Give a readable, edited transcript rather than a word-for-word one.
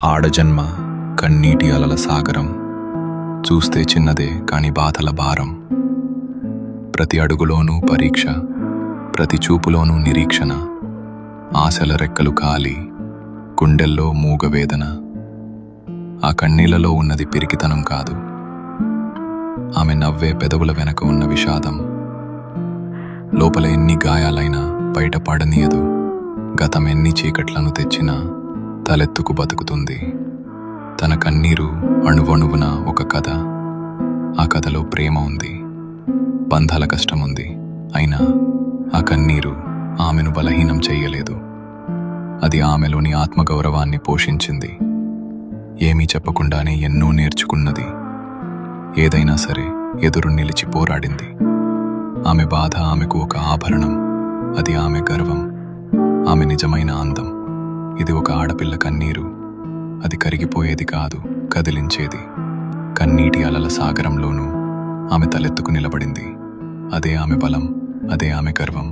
ఆడజన్మ కన్నీటి అలల సాగరం, చూస్తే చిన్నదే కాని బాధల భారం. ప్రతి అడుగులోనూ పరీక్ష, ప్రతి చూపులోనూ నిరీక్షణ. ఆశల రెక్కలు కాలి, గుండెల్లో మూగవేదన. ఆ కన్నీళ్లలో ఉన్నది పిరికితనం కాదు, ఆమె నవ్వే పెదవుల వెనక ఉన్న విషాదం. లోపల ఎన్ని గాయాలైనా బయట పడనీయదు, గతం ఎన్ని చీకట్లను తెచ్చినా తలెత్తుకు బతుకుతుంది. తన కన్నీరు అణువణువున ఒక కథ. ఆ కథలో ప్రేమ ఉంది, బంధాల కష్టముంది. అయినా ఆ కన్నీరు ఆమెను బలహీనం చెయ్యలేదు. అది ఆమెలోని ఆత్మగౌరవాన్ని పోషించింది. ఏమీ చెప్పకుండానే ఎన్నో నేర్చుకున్నది. ఏదైనా సరే ఎదురు నిలిచి పోరాడింది. ఆమె బాధ ఆమెకు ఒక ఆభరణం. అది ఆమె గర్వం, ఆమె నిజమైన అందం. ఇది ఒక ఆడపిల్ల కన్నీరు. అది కరిగిపోయేది కాదు, కదిలించేది. కన్నీటి అలల సాగరంలోనూ ఆమె తలెత్తుకు నిలబడింది. అదే ఆమె బలం, అదే ఆమె గర్వం.